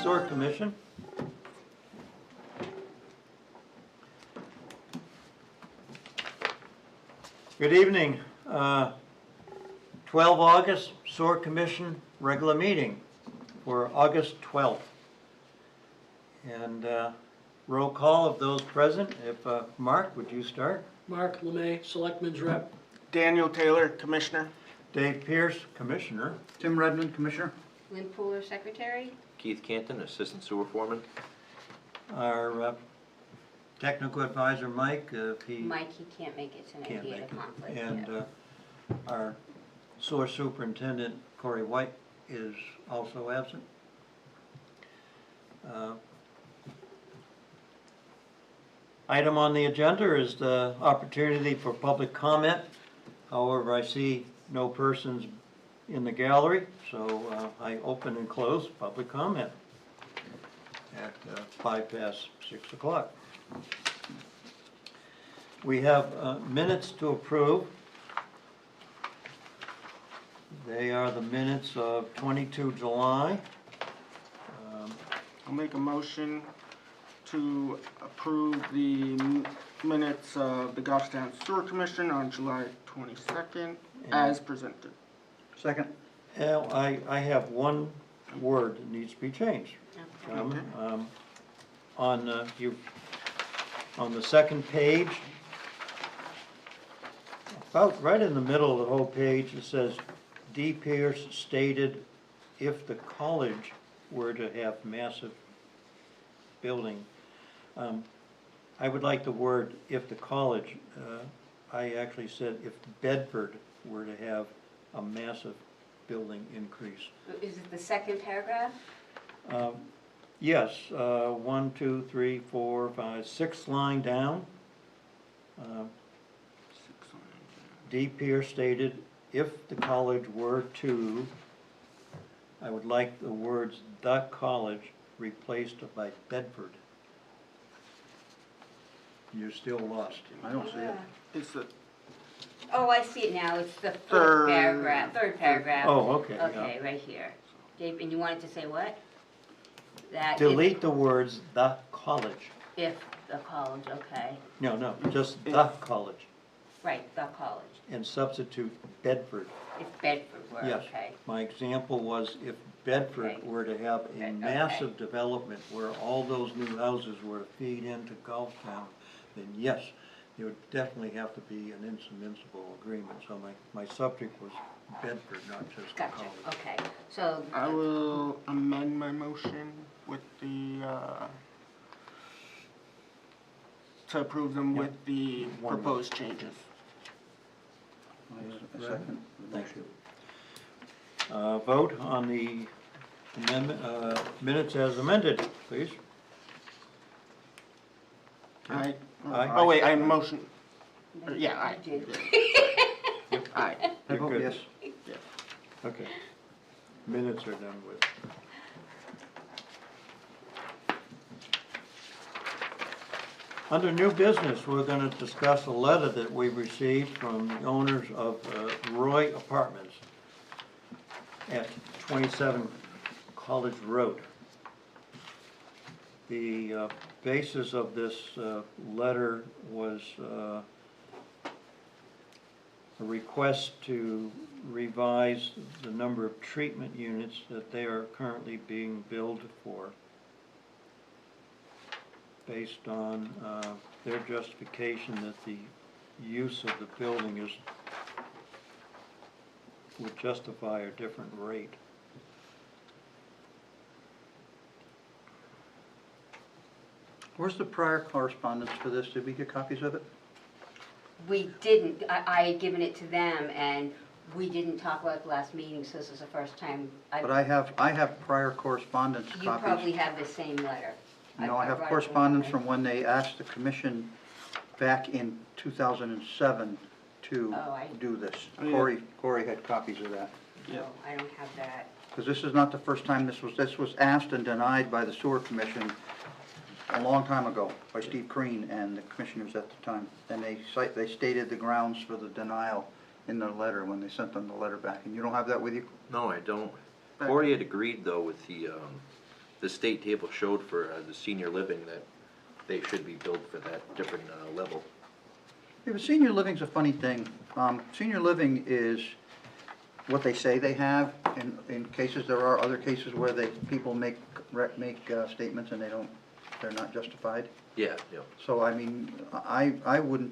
Sewer Commission. Good evening. 12 August, Sewer Commission regular meeting for August 12th. And roll call of those present. If Mark, would you start? Mark Lemay, Selectman's Rep. Daniel Taylor, Commissioner. Dave Pierce, Commissioner. Tim Redmond, Commissioner. Lynn Pooler, Secretary. Keith Canton, Assistant Sewer Foreman. Our technical advisor, Mike, if he Mike, he can't make it tonight, can't he make had a it. conflict. And yeah. Our sewer superintendent, Corey White, is also absent. Item on the agenda is the opportunity for public comment. However, I see no persons in the gallery, so I open and close public comment at 6:05. We have minutes to approve. They are the minutes of 22 July. I'll make a motion to approve the minutes of the Goffstown Sewer Commission on July 22nd as presented. Second. Well, I have one word that needs to be changed. Okay. On the second page, about right in the middle of the whole page, it says, D. Pierce stated if the college were to have massive building. I would like the word if the college, I actually said if Bedford were to have a massive building increase. Is it the second paragraph? Yes, 1, 2, 3, 4, 5, 6th line down. D. Pierce stated, if the college were to, I would like the words the college replaced by Bedford. You're still lost. I don't see it. It's the Oh, I see it now, it's the Third. third paragraph. Oh, okay. yeah. Okay, right here. Dave, and you wanted to say what? That Delete the words the college. if the college, okay, No, just the college. right, the college, And substitute Bedford. if Bedford were, Yes. okay. My example was if Bedford Okay. were to have a Okay. massive development where all those new houses were to feed into Gulftown, then yes, there would definitely have to be an invincible agreement. So my subject was Bedford, not just the Gotcha, college. okay, so. I will amend my motion with the, to approve them with the One proposed changes. A second. Thank you. Vote on the amendment, minutes as amended, please. Aye. Aye. Oh, wait, I motion, yeah, aye. You did. Aye. I You're vote good. yes. Okay. Minutes are done with. Under new business, we're going to discuss a letter that we received from the owners of Roy Apartments at 27 College Road. The basis of this letter was a request to revise the number of treatment units that they are currently being billed for, based on their justification that the use of the building would justify a different rate. Where's the prior correspondence for this? Did we get copies of it? We didn't, I had given it to them, and we didn't talk about it the last meeting, so this is the first time. But I have prior correspondence You probably copies. have the same letter. No, I have brought it correspondence from from when they asked the commission back in 2007 to Oh, I- do this. Oh, yeah. Corey had copies of that. No, I don't have that. Because this is not the first time this was asked and denied by the sewer commission a long time ago by Steve Crean and the commissioners at the time. And they stated the grounds for the denial in the letter when they sent them the letter back. And you don't have that with you? No, I don't. Corey had agreed though with the the state table showed for the senior living that they should be billed for that different level. Yeah, but senior living's a funny thing. Senior living is what they say they have. In cases, there are other cases where people make statements and they're not justified. Yeah, yeah. So, I mean, I would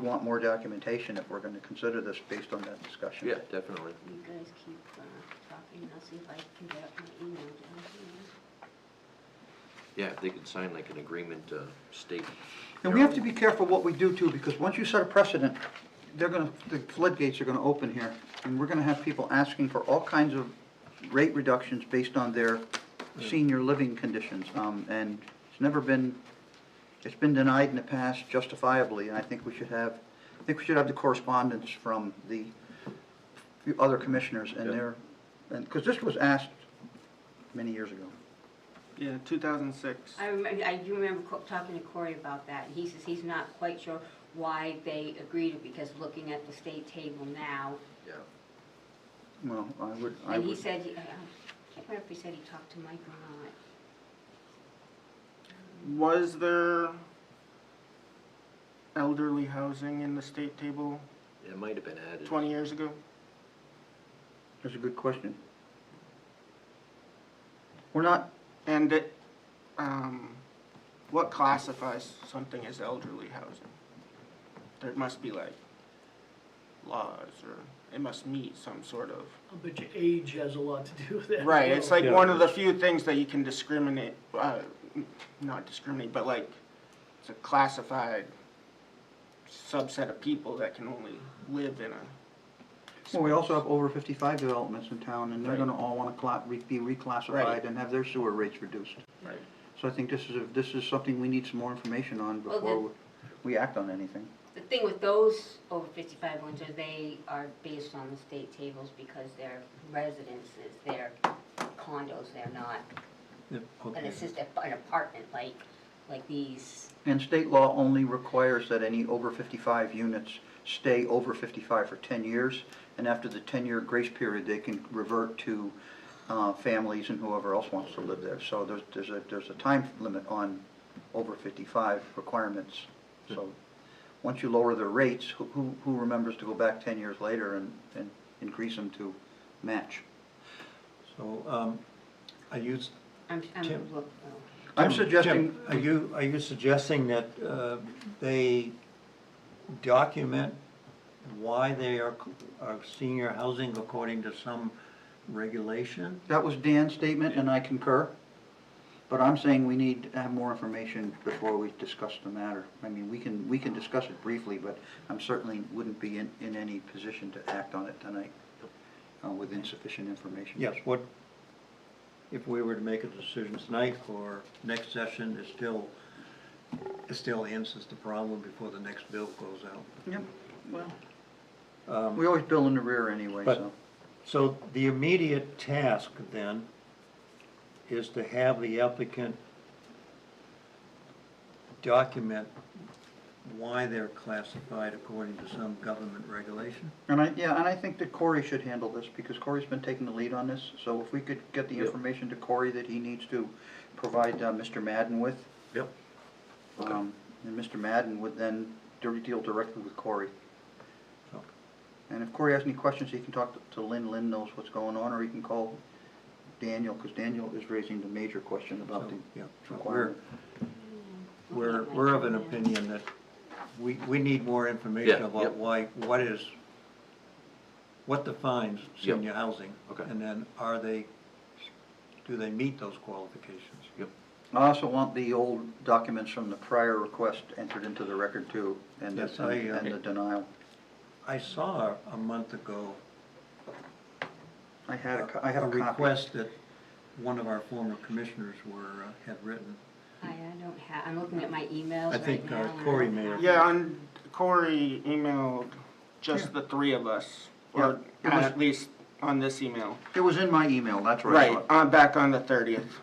want more documentation if we're gonna consider this based on that discussion. Yeah, definitely. You guys keep talking, and I'll see if I can get up my email down Yeah, if they could sign like an agreement to state. And we have to be careful what we do too, because once you set a precedent, the floodgates are gonna open here. And we're gonna have people asking for all kinds of rate reductions based on their senior living conditions. And it's been denied in the past justifiably, and I think we should have the correspondence from the other commissioners and because this was asked many years ago. Yeah, 2006. I do remember talking to Corey about that, and he says he's not quite sure why they agreed to, because looking at the state table now, Yeah. Well, I and he would, said, I can't remember if he said he talked to Mike or not. Was there elderly housing in the state table It might have been added. 20 years ago? that's a good question. We're not, And what classifies something as elderly housing? There must be like laws, or it must meet some sort of. I bet your age has a lot to do with that. Right, as it's well. like one of the few things that you can discriminate, not discriminate, but like, it's a classified subset of people that can only live in a. well, we also have over 55 developments in town, and they're Right. gonna all wanna be reclassified Right. and have their sewer rates reduced. Right. So I think this is something we need some more information on Well, before we act on anything. The thing with those over 55 ones are they are based on the state tables because they're residences, they're condos, they're not Yeah, an okay. an apartment like these. And state law only requires that any over 55 units stay over 55 for 10 years, and after the 10-year grace period, they can revert to families and whoever else wants to live there. So there's a time limit on over 55 requirements. So once you lower the rates, who remembers to go back 10 years later and increase them to match? So, are you, I'm Tim. look, I'm Tim, suggesting, are you suggesting that they document why they are senior housing according to some regulation? that was Dan's statement, and I concur. But I'm saying we need to have more information before we discuss the matter. I mean, we can discuss it briefly, but I'm certainly wouldn't be in any position to act on it tonight with insufficient information. Yes, what, if we were to make a decision tonight or next session, it still answers the problem before the next bill goes out. Yep, well, we always bill in the rear anyway, but- so. So the immediate task then is to have the applicant document why they're classified according to some government regulation? And I think that Corey should handle this, because Corey's been taking the lead on this. So if we could get the Yep. information to Corey that he needs to provide Mr. Madden with, Yep. and Mr. Madden would then deal directly with Corey. Okay. And if Corey has any questions, he can talk to Lynn. Lynn knows what's going on, or he can call Daniel, because Daniel is raising the major question about the So, yeah, so requirement. we're of an opinion that we need more information Yeah, about yep. what defines Yep. senior housing. Okay. And then do they meet those qualifications? Yep. I also want the old documents from the prior request entered into the record too, and Yes, the denial. I saw a month ago I have a a copy. request that one of our former commissioners had written. I don't have, I'm looking at my emails I right think, now. and I Corey don't may have- have Yeah, it. and Corey emailed just the three of us, or Yeah, it was- at least on this email. It was in my email, that's where I saw Right, it. back on the 30th.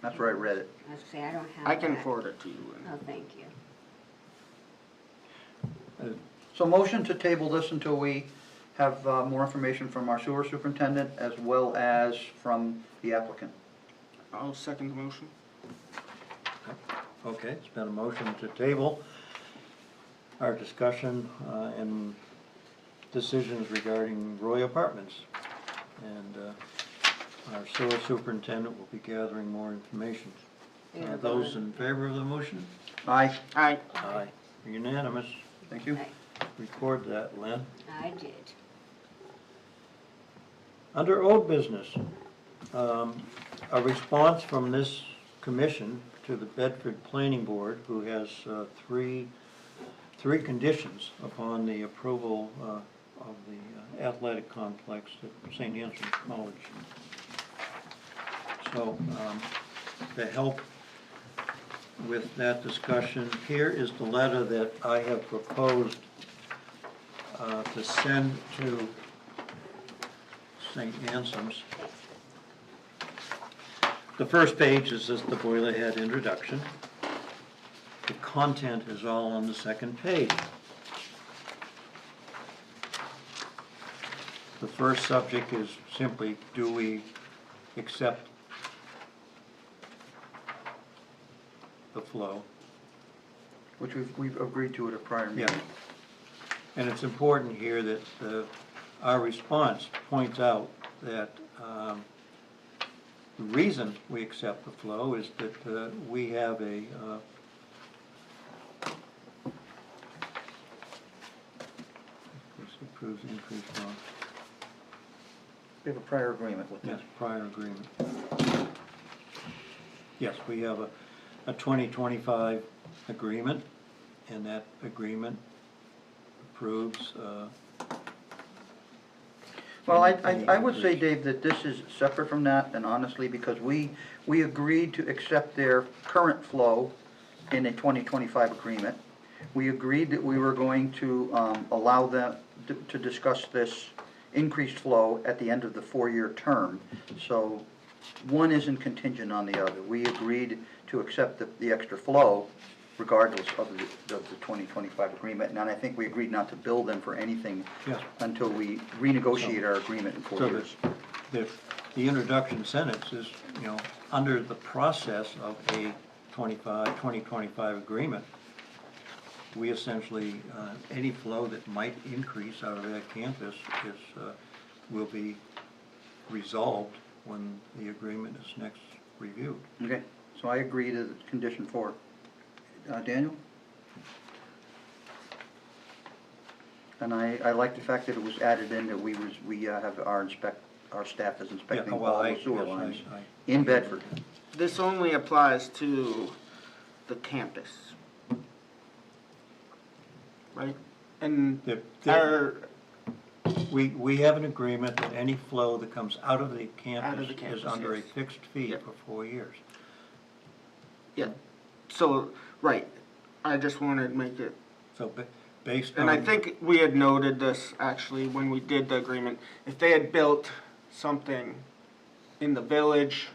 That's where I read it. I was gonna say, I don't have I can that. forward it to you. Oh, thank you. So motion to table this until we have more information from our sewer superintendent as well as from the applicant. I'll second the motion. Okay, it's been a motion to table our discussion and decisions regarding Roy Apartments. And our sewer superintendent will be gathering more information. Yeah, Those in favor of the motion? Aye, Aye. Aye. Unanimous. thank you. Record that, Lynn. I did. Under old business, a response from this commission to the Bedford Planning Board, who has three conditions upon the approval of the athletic complex at St. Anselm's College. So, to help with that discussion, here is the letter that I have proposed to send to St. Anselm's. The first page is just the Boilerhead introduction. The content is all on the second page. The first subject is simply, do we accept the flow? Which we've agreed to at a prior Yeah. meeting. And it's important here that our response points out that the reason we accept the flow is that we have a this approves increased flow. We have a prior agreement with Yes, them. prior agreement. Yes, we have a 2025 agreement, and that agreement approves Well, I would say, Dave, that this is separate from that, and honestly, because we agreed to accept their current flow in a 2025 agreement. We agreed that we were going to allow them to discuss this increased flow at the end of the 4-year term. So one isn't contingent on the other. We agreed to accept the extra flow regardless of the 2025 agreement. And I think we agreed not to bill them for anything Yes. until we renegotiate our agreement in 4 So years. the introduction sentence is, under the process of a 2025 agreement, we essentially, any flow that might increase out of that campus will be resolved when the agreement is next reviewed. Okay, so I agree to the condition 4. Daniel? And I like the fact that it was added in that we have our staff is inspecting well, all the sewer yes, lines I- in Bedford. This only applies to the campus. Right? And There- our, We have an agreement that any flow that comes out of the campus is campus, under a yes. fixed fee Yeah. for 4 years. yeah, so, right, I just wanted to make it, So based on. and I think we had noted this actually when we did the agreement. If they had built something in the village,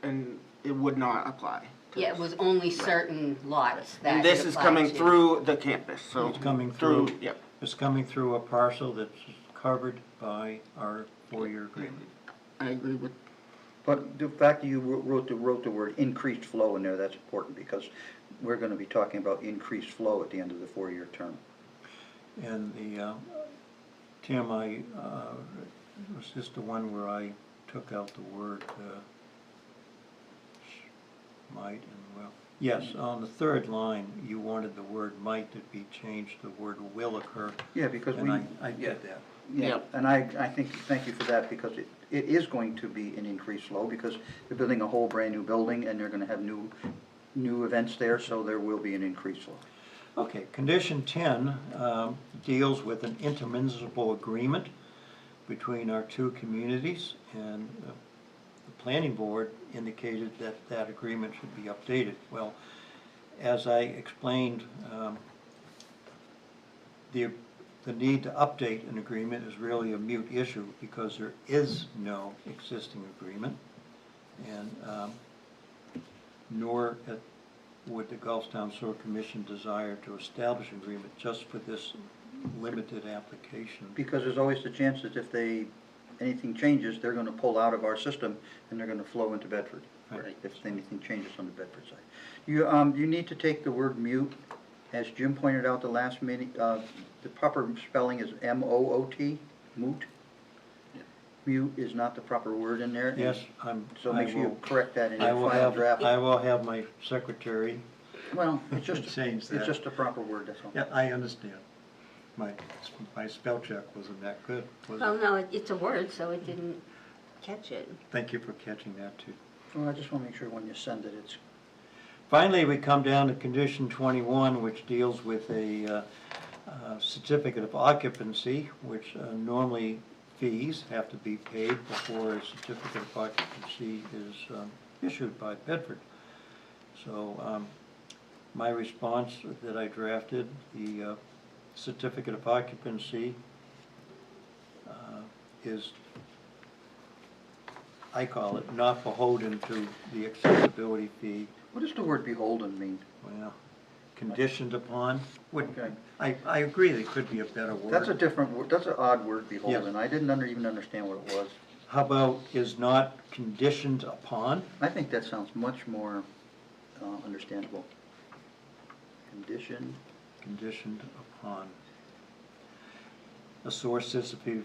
and it would not apply. to Yeah, it this. was only certain lots that And this it is applied coming to. through the campus, so. It's coming through. Yep. It's coming through a parcel that's covered by our 4-year agreement. I agree with, But the fact that you wrote the word increased flow in there, that's important because we're gonna be talking about increased flow at the end of the 4-year term. And Tim, it was just the one where I took out the word might and will. Yes, on the third line, you wanted the word might to be changed to the word will occur. Yeah, because And I did that. Yeah, Yep. and I think, thank you for that, because it is going to be an increased flow, because they're building a whole brand-new building, and they're gonna have new events there, so there will be an increased flow. Okay, condition 10 deals with an intermunicipal agreement between our two communities, and the planning board indicated that that agreement should be updated. Well, as I explained, the need to update an agreement is really a moot issue because there is no existing agreement, and nor would the Gulfstown Sewer Commission desire to establish an agreement just for this limited application. Because there's always the chance that if they anything changes, they're gonna pull out of our system and they're gonna flow into Bedford. Right. If anything changes on the Bedford side. You need to take the word mute, as Jim pointed out the last meeting, the proper spelling is M-O-O-T, moot. Mute is not the proper word in there. Yes, So I make sure you will, correct that in I your will final draft. have my secretary Well, it's just, change that. it's just a proper word, that's all. Yeah, I understand. My spell check wasn't that good, was Well, it? no, it's a word, so it didn't catch it. Thank you for catching that too. Well, I just wanna make sure when you send it, it's, Finally, we come down to condition 21, which deals with a certificate of occupancy, which normally fees have to be paid before a certificate of occupancy is issued by Bedford. So my response that I drafted, the certificate of occupancy is, I call it, not beholden to the accessibility fee. what does the word beholden mean? Well, conditioned upon, Okay. I agree there could be a better word. That's a different word, that's an odd word, beholden. I didn't even understand what it was. How about is not conditioned upon? I think that sounds much more understandable. Condition, Conditioned upon. A source is a fee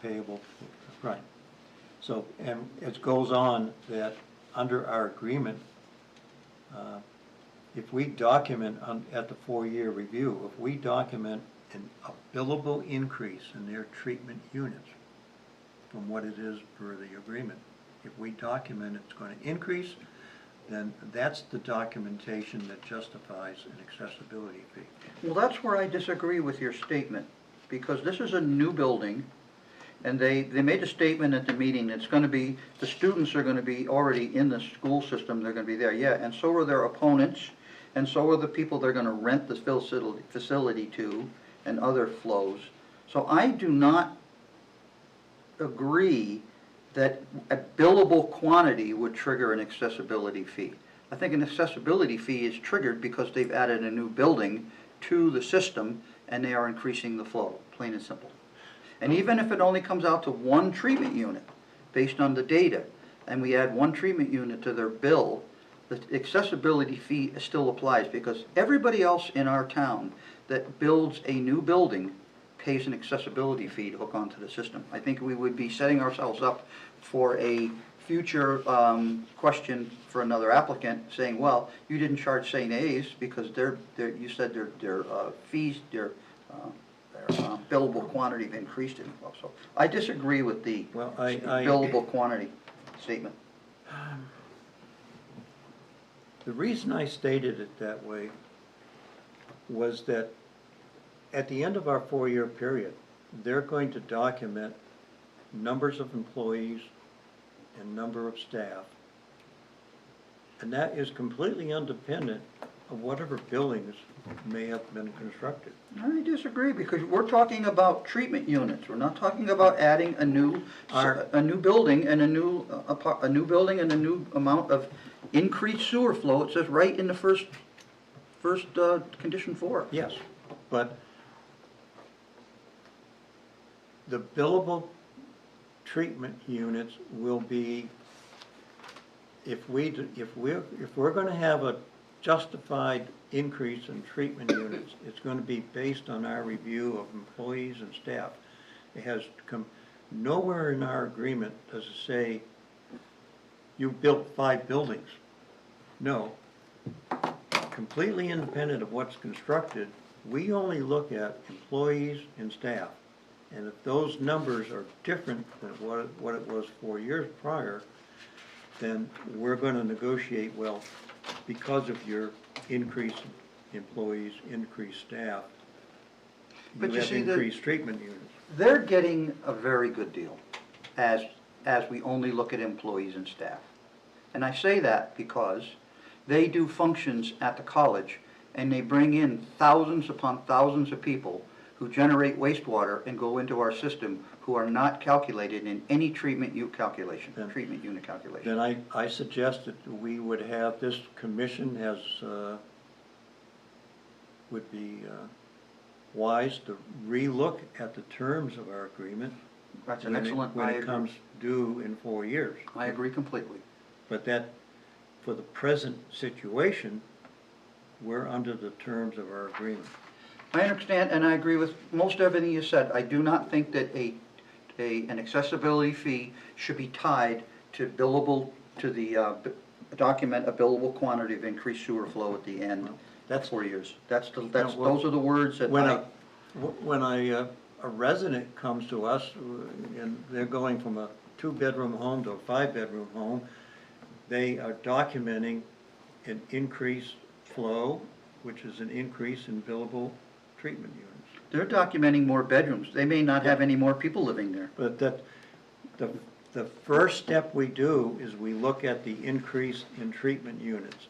payable, right. So, and it goes on that under our agreement, if we document at the 4-year review, if we document a billable increase in their treatment units from what it is per the agreement, if we document it's going to increase, then that's the documentation that justifies an accessibility fee. well, that's where I disagree with your statement, because this is a new building, and they made a statement at the meeting, it's gonna be, the students are gonna be already in the school system, they're gonna be there, yeah, and so are their opponents, and so are the people they're gonna rent the facility to, and other flows. So I do not agree that a billable quantity would trigger an accessibility fee. I think an accessibility fee is triggered because they've added a new building to the system and they are increasing the flow, plain and simple. And even if it only comes out to one treatment unit, based on the data, and we add one treatment unit to their bill, the accessibility fee still applies because everybody else in our town that builds a new building pays an accessibility fee to hook onto the system. I think we would be setting ourselves up for a future question for another applicant saying, well, you didn't charge St. A's because you said their fees, their billable quantity have increased in well. So I disagree with the Well, billable quantity statement. The reason I stated it that way was that at the end of our 4-year period, they're going to document numbers of employees and number of staff. And that is completely independent of whatever buildings may have been constructed. I disagree because we're talking about treatment units. We're not talking about adding a new building and a new building and a new amount of increased sewer flow. It says right in the first condition 4. Yes, but the billable treatment units will be, if we're going to have a justified increase in treatment units, it's going to be based on our review of employees and staff. It has come, nowhere in our agreement does it say you built 5 buildings. No, completely independent of what's constructed, we only look at employees and staff. And if those numbers are different than what it was 4 years prior, then we're going to negotiate, well, because of your increased employees, increased staff, But you you have see, increased treatment units. They're getting a very good deal as we only look at employees and staff. And I say that because they do functions at the college and they bring in thousands upon thousands of people who generate wastewater and go into our system who are not calculated in any treatment unit calculation. Then I suggest that we would have this commission would be wise to relook at the terms of our agreement That's an when excellent, when I it agree. comes due in 4 years. I agree completely. But that, for the present situation, we're under the terms of our agreement. I understand, and I agree with most everything you said. I do not think that an accessibility fee should be tied to billable, to the, document a billable quantity of increased sewer flow at the end. That's- 4 years. well, Those are the words that When I, a resident comes to us, and they're going from a 2-bedroom home to a 5-bedroom home, they are documenting an increased flow, which is an increase in billable treatment units. they're documenting more bedrooms. They may not have any more people living there. But the first step we do is we look at the increase in treatment units.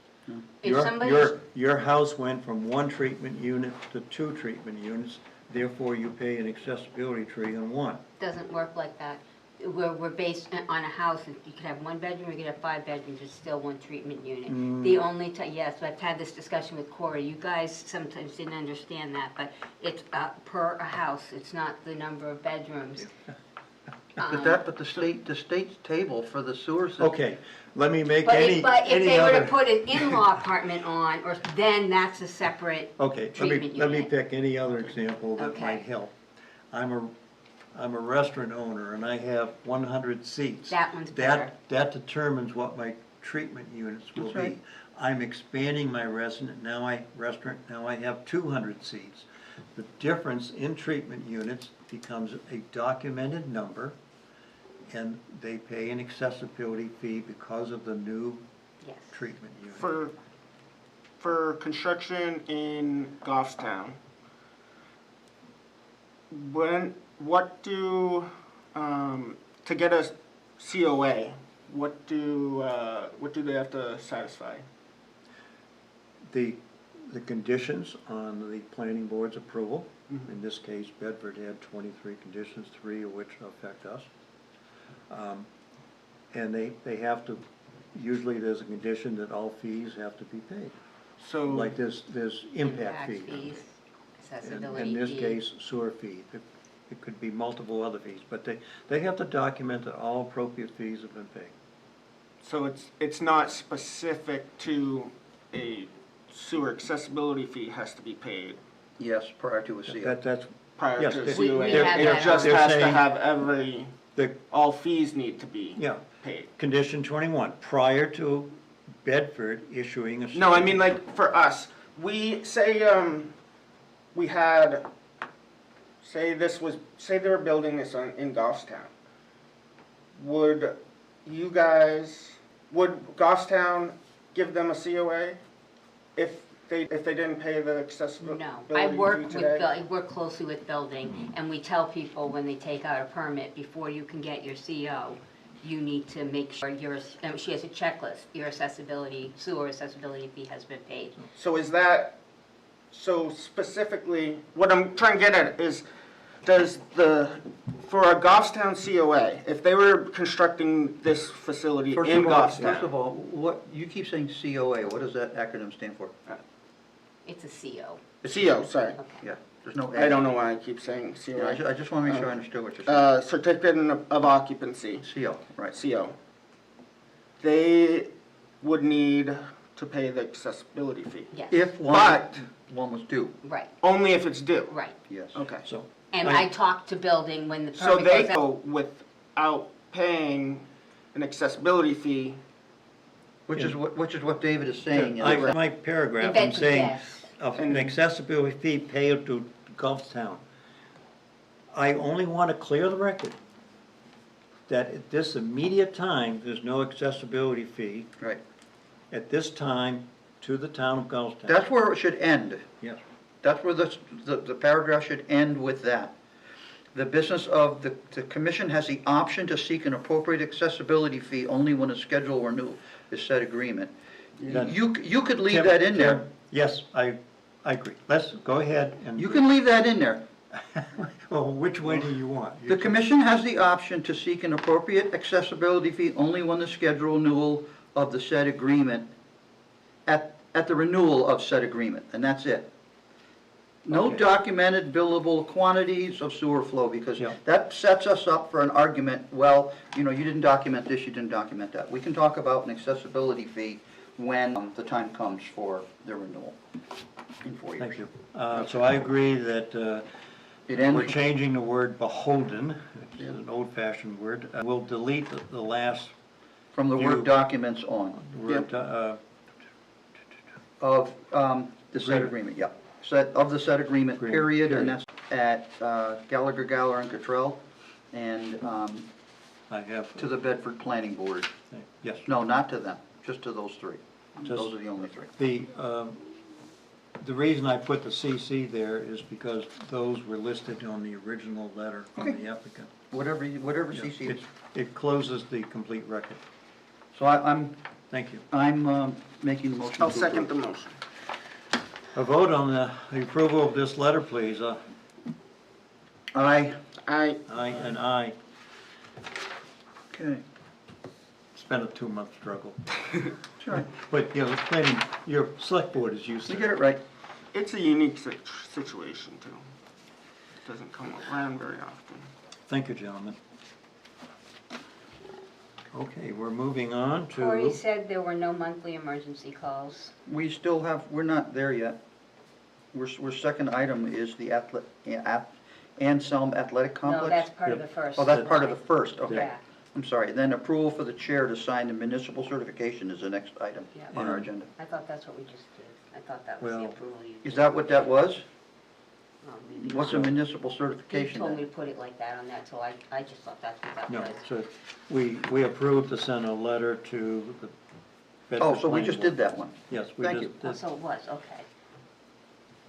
If somebody's- Your house went from 1 treatment unit to 2 treatment units, therefore you pay an accessibility fee on 1. Doesn't work like that. We're based on a house, you could have 1 bedroom, you could have 5 bedrooms, it's still 1 treatment unit. The only time, yes, I've had this discussion with Corey, you guys sometimes didn't understand that, but it's per a house, it's not the number of bedrooms. But the state's table for the sewer system. Okay, let me make But any if they were to other. put an in-law apartment on, or then that's a separate Okay, treatment let me unit. pick any other example that Okay. might help. I'm a restaurant owner and I have 100 seats. That one's better. That determines what my treatment units will That's be. right. I'm expanding my restaurant, now I have 200 seats. The difference in treatment units becomes a documented number, and they pay an accessibility fee because of the new Yes. treatment unit. For construction in Goffstown, what do, to get a COA, what do they have to satisfy? The conditions on the planning board's approval, in this case, Bedford had 23 conditions, 3 of which affect us. And they have to, usually there's a condition that all fees have to be paid. So, Like there's impact fees. fees, And accessibility in this fees. case, sewer fee. It could be multiple other fees, but they have to document that all appropriate fees have been paid. so it's not specific to a sewer accessibility fee has to be paid Yes, prior to a CO. That's, prior Yes, to they- We COA. have It that. just They're has to saying- have the, all fees need to be yeah, paid. condition 21, prior to Bedford issuing a. No, I mean, like, for us, we had, say they were building this in Goffstown. Would Goffstown give them a COA if they didn't pay the accessibility No, I work fee with, today? I work closely with building, and we tell people when they take out a permit, before you can get your CO, you need to make sure she has a checklist, your sewer accessibility fee has been paid. So so specifically, what I'm trying to get at is, for a Goffstown COA, if they were constructing this facility First in of all, Goffstown. you keep saying COA, what does that acronym stand for? It's a CO. CO, sorry. Okay. Yeah, there's no A. I don't know why I keep saying Yeah, I COA. just want to make sure I understood what you're saying. Certificate of occupancy, CO, right. CO. They would need to pay the accessibility fee. Yes, If But one was due, right, only if it's due. right. yes. Okay. So, And I- I talked to building when the So permit they goes out. go without paying an accessibility fee. Which is what David is saying. my paragraph, I'm Eventually, saying, yes. of an accessibility fee paid to Gulfstown. I only want to clear the record that at this immediate time, there's no accessibility fee Right. at this time to the town of Gulfstown. That's where it should end. Yes. That's where the paragraph should end with that. The business of, the commission has the option to seek an appropriate accessibility fee only when a schedule renewal is set agreement. Then- You could leave Tim- that in there. Tim, yes, I agree. Let's go ahead and. You can leave that in there. Well, which way do you want? The commission has the option to seek an appropriate accessibility fee only when the schedule renewal of the said agreement, at the renewal of said agreement, and that's it. No Okay. documented billable quantities of sewer flow, because Yeah. that sets us up for an argument, well, you didn't document this, you didn't document that. We can talk about an accessibility fee when the time comes for the renewal in 4 years. Thank you. So I agree that It ends. we're changing the word beholden, which is an old-fashioned word. We'll delete the last From the You- word documents on, word, of the said agreement, yeah. Of the said agreement, Agreement, period, and period. that's at Gallagher, Galler, and Cottrell, and I have, to the Bedford Planning Board. yes. No, not to them, just to those three. Just- Those are the only three. The reason I put the CC there is because those were listed on the original letter from Okay. the applicant. Whatever Yeah, CC is. It closes the complete record. So I'm Thank you. making the motion. I'll to second approve. the motion. A vote on the approval of this letter, please. Aye. I, Aye and aye. Okay, It's been a 2-month struggle. sure. But, the planning, your select board is used You to get it. it right. it's a unique situation too. Doesn't come around very often. Thank you, gentlemen. Okay, we're moving on Corey to, said there were no monthly emergency calls. We still have, we're not there yet. We're second item is the Anselm Athletic Complex. No, that's part of Yep. the first. Oh, that's part of the first, okay. Yeah, I'm sorry. Then approval for the chair to sign the municipal certification is the next item Yeah. on our agenda. I thought that's what we just did. I thought that was the Well, approval you Is did. that what that was? Oh, maybe What's a not. municipal He certification told me then? to put it like that on that, so I just thought that's what that no, was. so we approved to send a letter to the Bedford Oh, so we Planning just Board. did that one. Yes, we Thank just you. Oh, did. so it was, okay.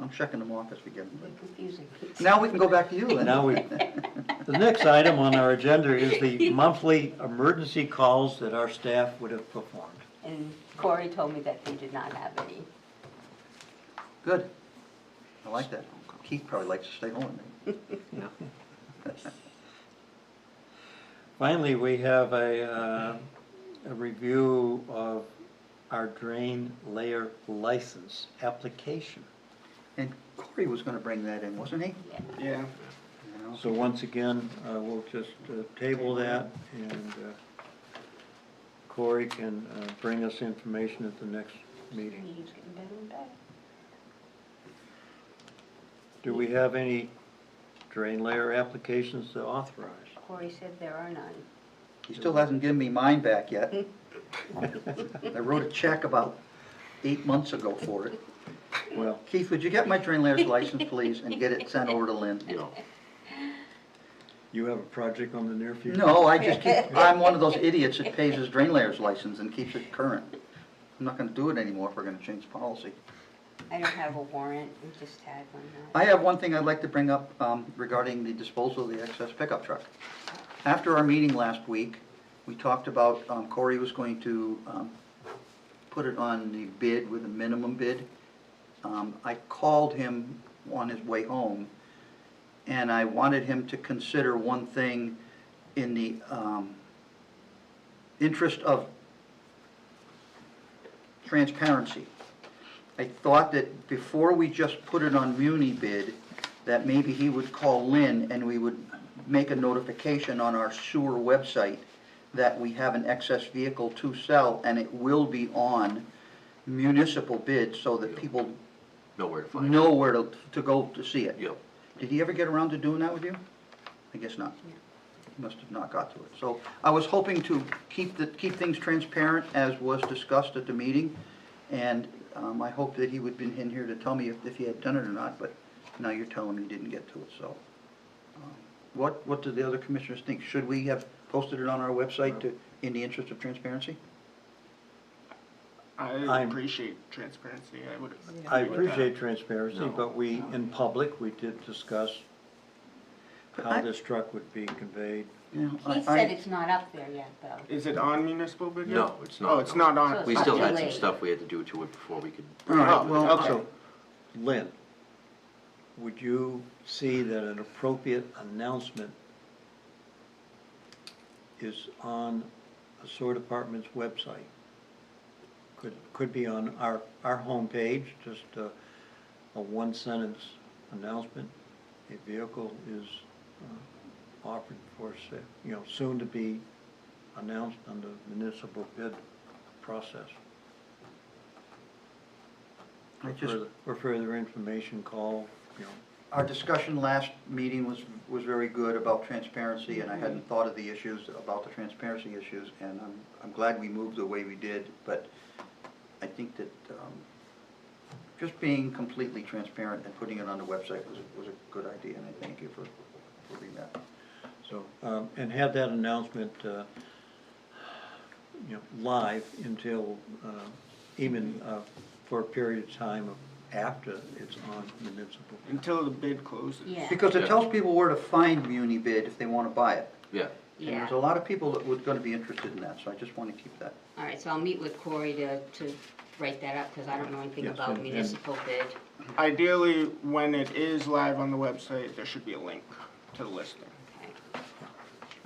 I'm checking them off as we get You're them. confusing me. Now we can go back to you then. Now the next item on our agenda is the monthly emergency calls that our staff would have performed. And Corey told me that they did not have any. Good. I like that. Keith probably likes to stay home with me. Finally, we have a review of our drain layer license application. And Corey was gonna bring that in, wasn't he? Yeah. Yeah. You know? So once again, we'll just table that, and Corey can bring us information at the next meeting. He's getting better and better. Do we have any drain layer applications to authorize? Corey said there are none. He still hasn't given me mine back yet. I wrote a check about 8 months ago for it. Well, Keith, would you get my drain layers license, please, and get it sent over to Lynn? you have a project on the near future? No, I'm one of those idiots that pays his drain layers license and keeps it current. I'm not gonna do it anymore if we're gonna change policy. I don't have a warrant, we just had one. I have one thing I'd like to bring up regarding the disposal of the excess pickup truck. After our meeting last week, we talked about Corey was going to put it on the bid with a minimum bid. I called him on his way home, and I wanted him to consider one thing in the interest of transparency. I thought that before we just put it on muni bid, that maybe he would call Lynn and we would make a notification on our sewer website that we have an excess vehicle to sell, and it will be on municipal bid so that people Nowhere to find it. know where to go to see it. Yep. Did he ever get around to doing that with you? I guess not. He must have not got to it. So I was hoping to keep things transparent as was discussed at the meeting. And I hope that he would have been in here to tell me if he had done it or not, but now you're telling me he didn't get to it, so. What do the other commissioners think? Should we have posted it on our website in the interest of transparency? I appreciate transparency. I would. I agree with that. appreciate transparency, No. but in public, we did discuss But how I- this truck would be conveyed. You know, He said it's not up there yet, though. Is it on municipal bid yet? No, it's not. Oh, it's not So on. it's We not still too had some late. stuff we had to do to it before we could. All right, Oh, well, okay. So, Lynn, would you see that an appropriate announcement is on the sewer department's website? Could be on our homepage, just a one-sentence announcement, a vehicle is offered for, soon to be announced on the municipal bid process. For further information, call, Our discussion last meeting was very good about transparency, and I hadn't thought of the issues, about the transparency issues, and I'm glad we moved the way we did, but I think that just being completely transparent and putting it on the website was a good idea, and I thank you for doing that. So, and have that announcement, live until, even for a period of time after it's on municipal. Until the bid closes. Yeah. Because it tells people where to find Muni Bid if they want to buy it. Yeah. And Yeah. there's a lot of people that would gonna be interested in that, so I just want to keep that. All right, so I'll meet with Corey to write that up, because I don't know anything Yes, about and- municipal bid. Ideally, when it is live on the website, there should be a link to the listing. Okay.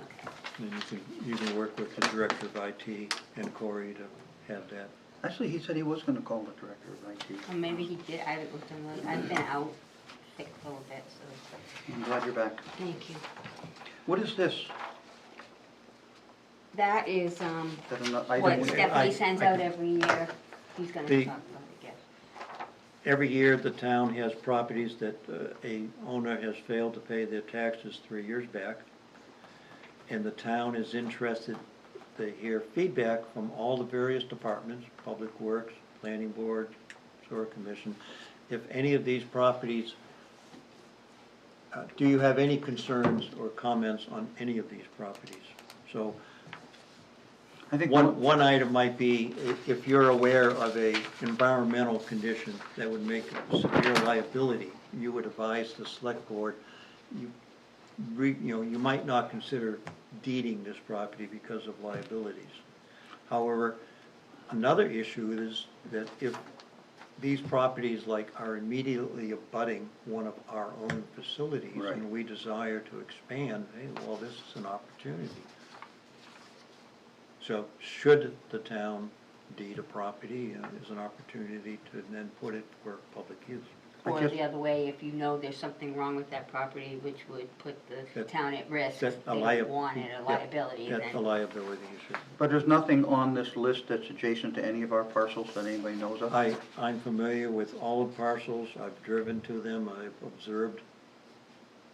Okay. And you can work with the director of IT and Corey to have that. Actually, he said he was gonna call the director of IT. Well, maybe he did, I haven't looked on the, I've been out sick a little bit, so, I'm glad you're back. thank you. What is this? That is, Is that an item what we- Stephanie sends I out can- every year. He's gonna The- talk about it, yes. Every year, the town has properties that a owner has failed to pay their taxes 3 years back, and the town is interested to hear feedback from all the various departments, Public Works, Planning Board, Sewer Commission. If any of these properties, do you have any concerns or comments on any of these properties? So I think one item might be, if you're aware of a environmental condition that would make a severe liability, you would advise the select board, you might not consider deeding this property because of liabilities. However, another issue is that if these properties are immediately abutting one of our own facilities, Right. and we desire to expand, hey, well, this is an opportunity. So should the town deed a property, is an opportunity to then put it for public use. Or guess- the other way, if you know there's something wrong with that property, which would put the That- town at risk, that if a they wanted a liability, That's a then, liability issue. But there's nothing on this list that's adjacent to any of our parcels that anybody knows of? I'm familiar with all the parcels, I've driven to them, I've observed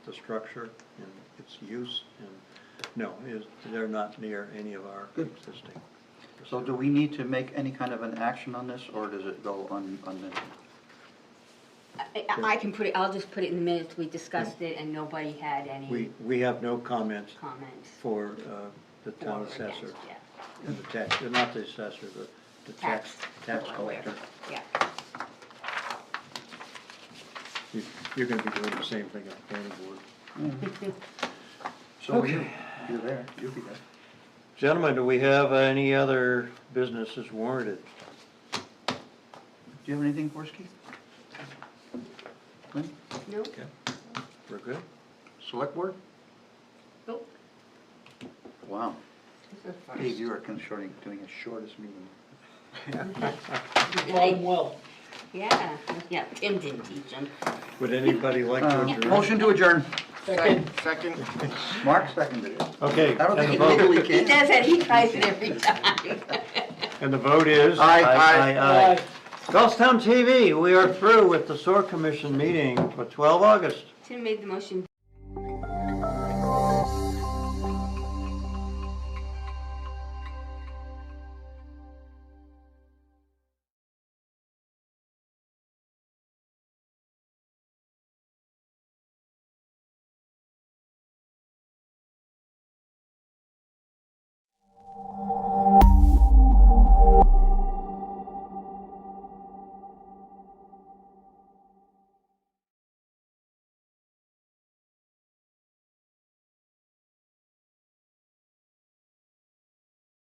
the structure and its use, and no, they're not near any of our Good. existing. So do we need to make any kind of an action on this, or does it go unmentioned? I can put it, I'll just put it in the minutes, we discussed it and nobody had any We have no comments comments. for the for town or against, assessor yeah. and the tax, not the assessor, the tax Tax collector. Yeah, You're gonna be doing the same thing at the planning board. So Okay. you're there, you'll be there. Gentlemen, do we have any other businesses warranted? Do you have anything for us, Keith? Lynn? nope, Okay, we're good? Select board? nope. Wow. This is first. Dave, you are doing the shortest meeting. You taught him well. Yeah, Tim didn't teach him. Would anybody like to adjourn? Motion to adjourn. Second. Second, Mark seconded it. Okay, I don't and think the he vote, legally He can. does that, he tries it every time. and the vote is? Aye. Aye. Goffstown TV, we are through with the SOAR Commission meeting for 12 August. Tim made the motion.